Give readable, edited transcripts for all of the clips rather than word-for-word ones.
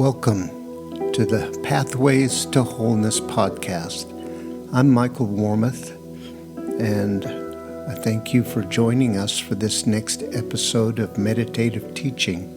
Welcome to the Pathways to Wholeness podcast. I'm Michael Warmoth, and I thank you for joining us for this next episode of meditative teaching.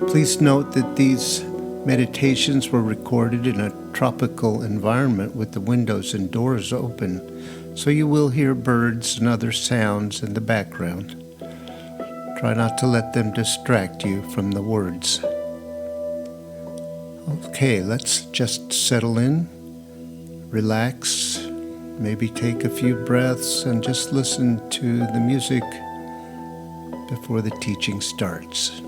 Please note that these meditations were recorded in a tropical environment with the windows and doors open, so you will hear birds and other sounds in the background. Try not to let them distract you from the words. Okay, let's just settle in, relax, maybe take a few breaths and just listen to the music before the teaching starts.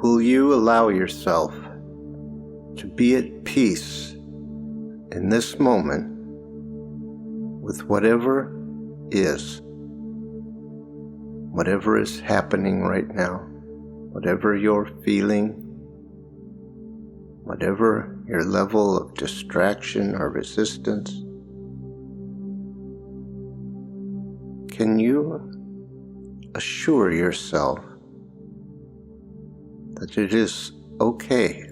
Will you allow yourself to be at peace in this moment with whatever is happening right now, whatever you're feeling, whatever your level of distraction or resistance? Can you assure yourself that it is okay,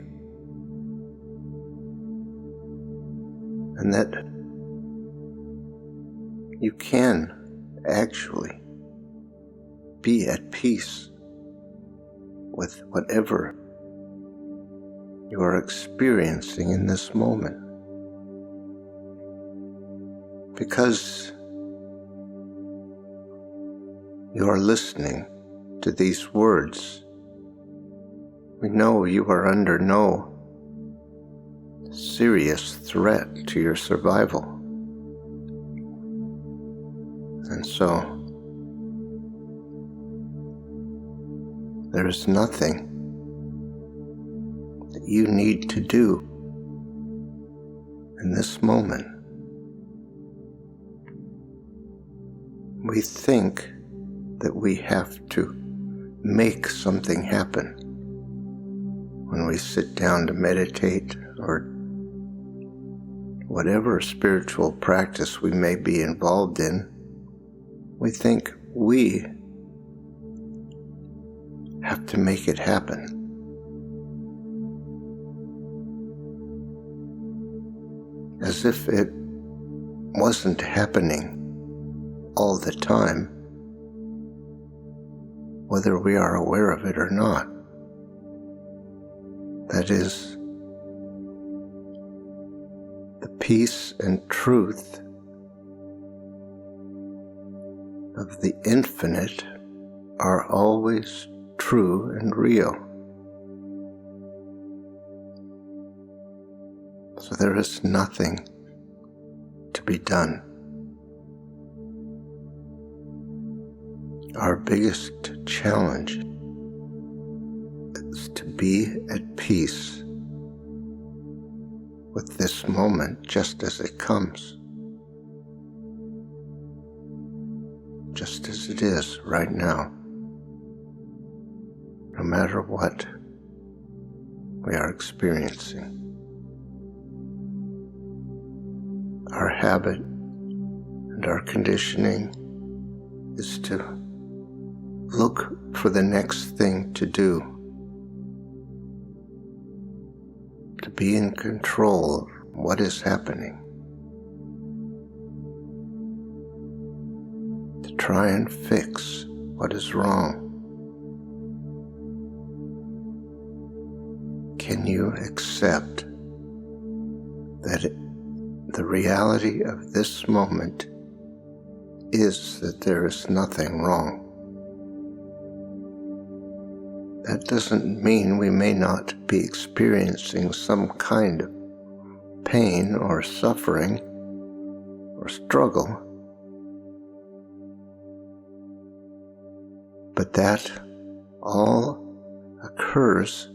and that you can actually be at peace with whatever you are experiencing in this moment? Because you are listening to these words, we know you are under no serious threat to your survival. And so, there is nothing that you need to do in this moment. We think that we have to make something happen when we sit down to meditate, or whatever spiritual practice we may be involved in. We think we have to make it happen. As if it wasn't happening all the time. whether we are aware of it or not. That is, the peace and truth of the infinite are always true and real. So there is nothing to be done. Our biggest challenge is to be at peace with this moment just as it comes, just as it is right now, no matter what we are experiencing. Our habit and our conditioning is to look for the next thing to do, to be in control of what is happening, to try and fix what is wrong. Can you accept that the reality of this moment is that there is nothing wrong? That doesn't mean we may not be experiencing some kind of pain or suffering or struggle, but that all occurs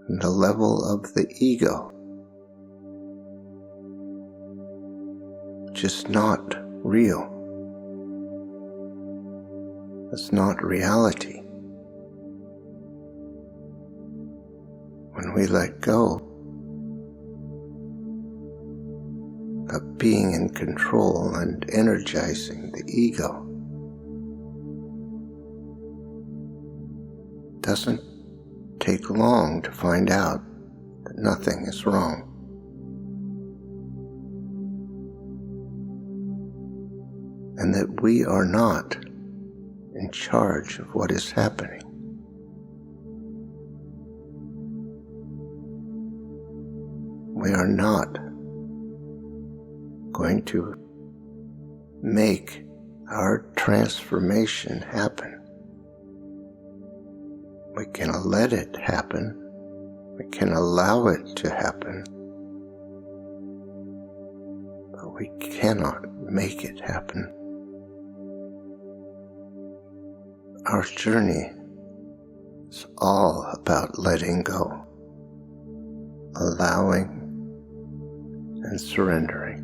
in the level of the ego, which is not real. It's not reality. When we let go of being in control and energizing the ego, it doesn't take long to find out that nothing is wrong. And that we are not in charge of what is happening. We are not going to make our transformation happen. We can let it happen. We can allow it to happen. But we cannot make it happen. Our journey is all about letting go, allowing and surrendering.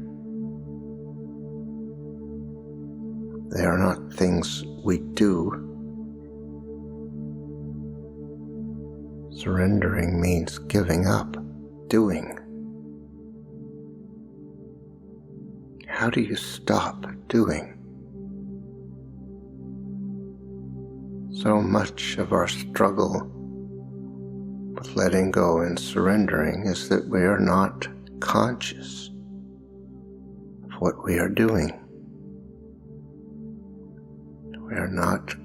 They are not things we do. Surrendering means giving up, doing. How do you stop doing? So much of our struggle with letting go and surrendering is that we are not conscious of what we are doing. We are not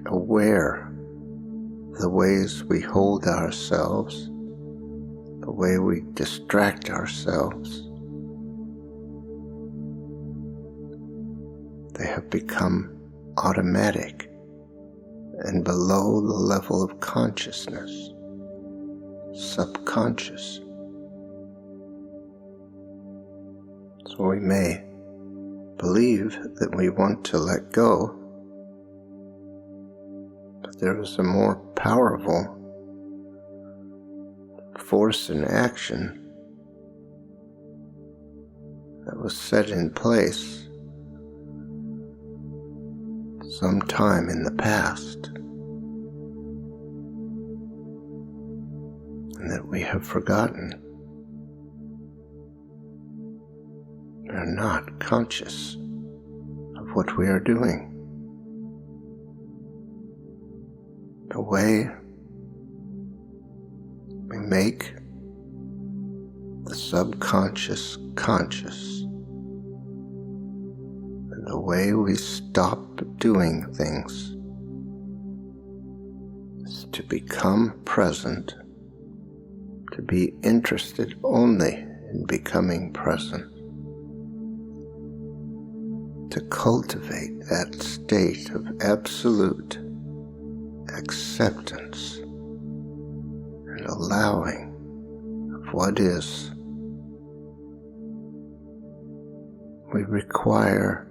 aware of the ways we hold ourselves, the way we distract ourselves. They have become automatic and below the level of consciousness, subconscious. So we may believe that we want to let go, but there is a more powerful force in action that was set in place sometime in the past, and that we have forgotten. We are not conscious of what we are doing. The way we make the subconscious conscious, and the way we stop doing things to become present, to be interested only in becoming present, to cultivate that state of absolute acceptance and allowing of what is. We require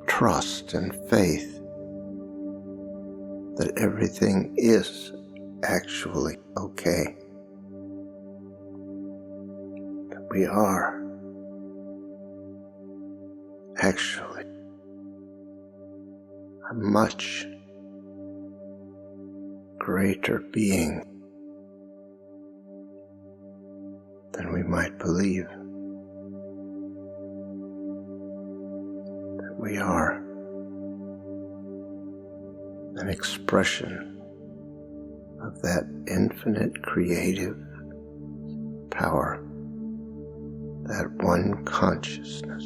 trust and faith that everything is actually okay. That we are actually a much greater being than we might believe. That we are an expression of that infinite creative power, that one consciousness.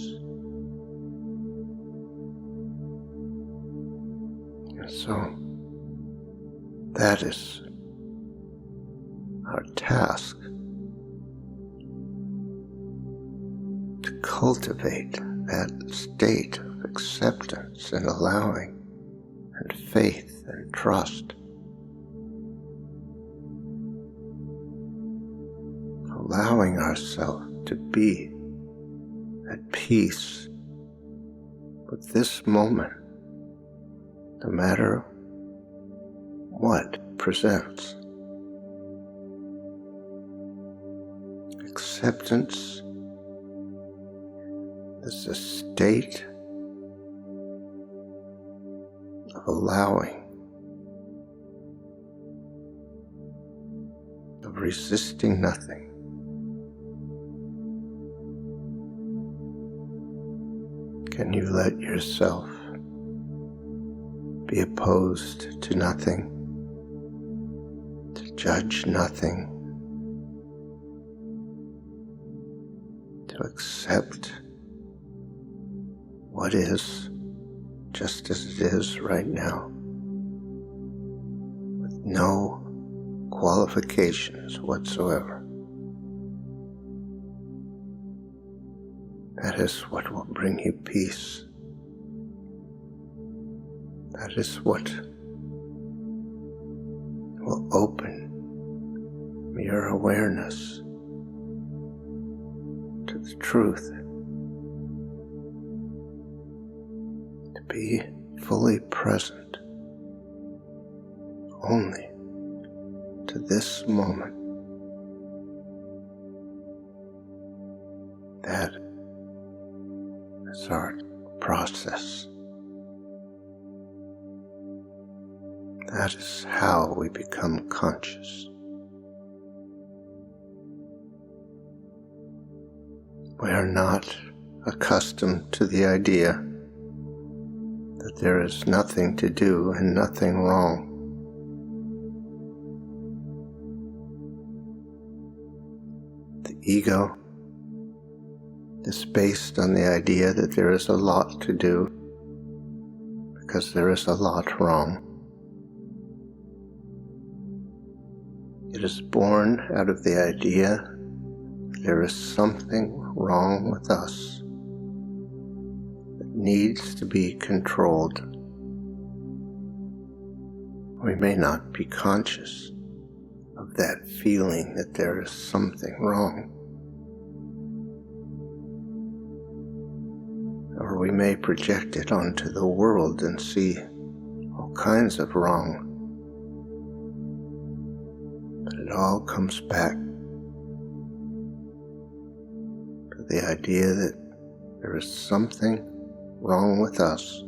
And so that is our task, to cultivate that state of acceptance and allowing and faith and trust, allowing ourselves to be at peace with this moment, no matter what presents. Acceptance is a state of allowing, of resisting nothing. Can you let yourself be opposed to nothing, to judge nothing, to accept what is just as it is right now, with no qualifications whatsoever? That is what will bring you peace. That is what will open your awareness to the truth, to be fully present only to this moment. That is our process. That is how we become conscious. We are not accustomed to the idea that there is nothing to do and nothing wrong. The ego is based on the idea that there is a lot to do because there is a lot wrong. It is born out of the idea that there is something wrong with us that needs to be controlled. We may not be conscious of that feeling that there is something wrong. Or we may project it onto the world and see all kinds of wrong. But it all comes back to the idea that there is something wrong with us,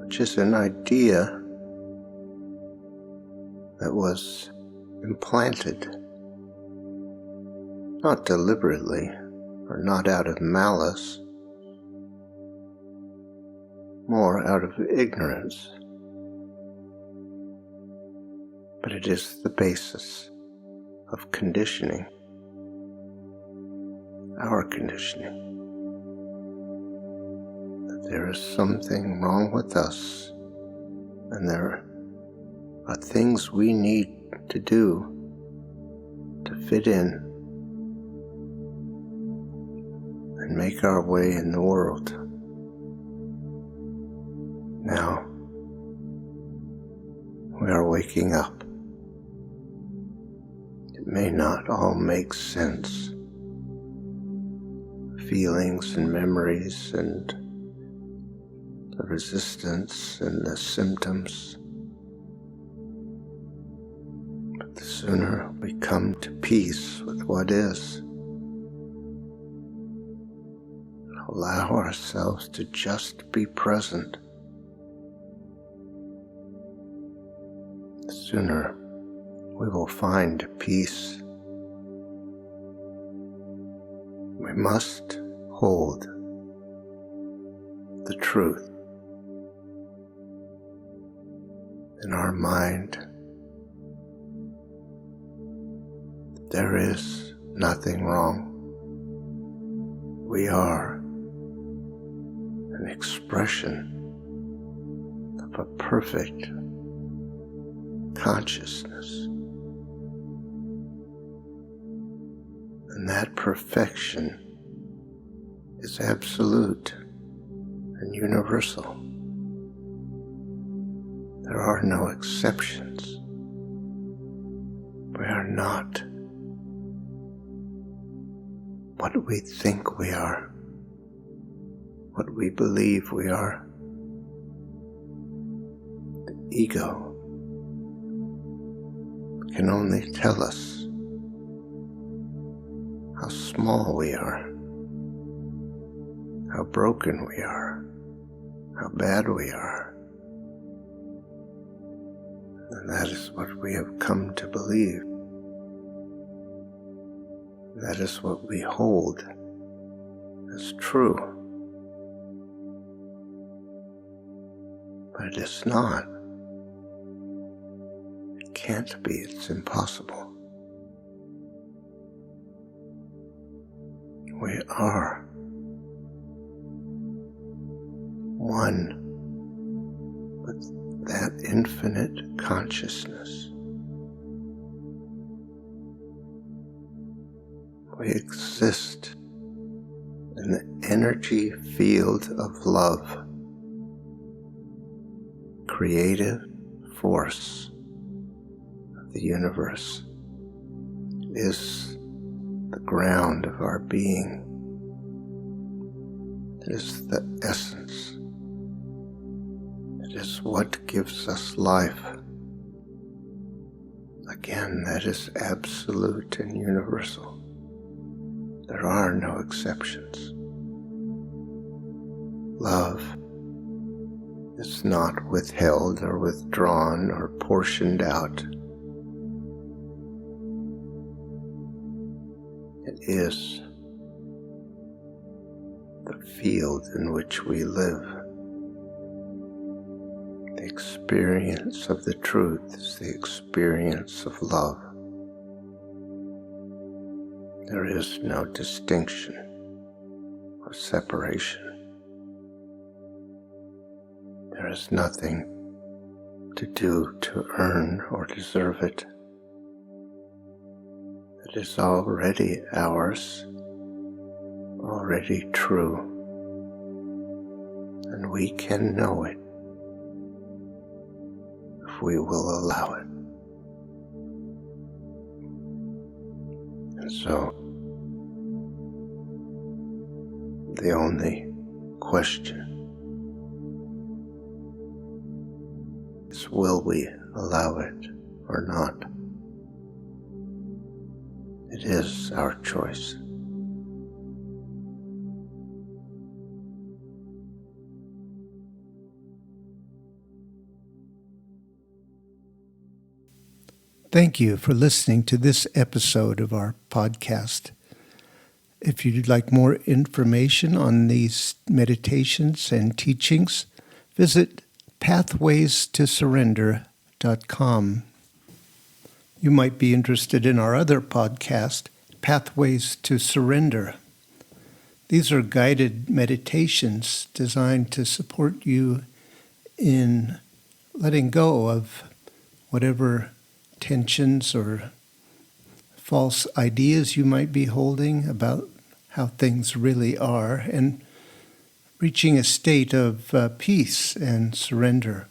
which is an idea that was implanted, not deliberately or not out of malice, more out of ignorance. But it is the basis of conditioning, our conditioning, that there is something wrong with us and there are things we need to do to fit in and make our way in the world. Now, we are waking up. It may not all make sense. Feelings and memories and the resistance and the symptoms. But the sooner we come to peace with what is, allow ourselves to just be present, the sooner we will find peace. We must hold the truth in our mind. There is nothing wrong. We are an expression of a perfect consciousness. And that perfection is absolute and universal. There are no exceptions. We are not what we think we are, what we believe we are. The ego can only tell us how small we are, how broken we are, how bad we are. And that is what we have come to believe. That is what we hold as true. But it is not. It can't be. It's impossible. We are one with that infinite consciousness. We exist in the energy field of love, creative force of the universe. It is the ground of our being. It is the essence. It is what gives us life. Again, that is absolute and universal. There are no exceptions. Love is not withheld or withdrawn or portioned out. It is the field in which we live. The experience of the truth is the experience of love. There is no distinction or separation. There is nothing to do to earn or deserve it. It is already ours, already true, and we can know it if we will allow it. And so, the only question is, will we allow it or not? It is our choice. Thank you for listening to this episode of our podcast. If you'd like more information on these meditations and teachings, visit pathwaystosurrender.com. You might be interested in our other podcast, Pathways to Surrender. These are guided meditations designed to support you in letting go of whatever tensions or false ideas you might be holding about how things really are, and reaching a state of peace and surrender.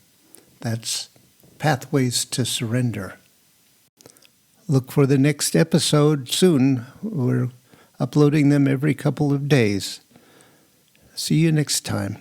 That's Pathways to Surrender. Look for the next episode soon. We're uploading them every couple of days. See you next time.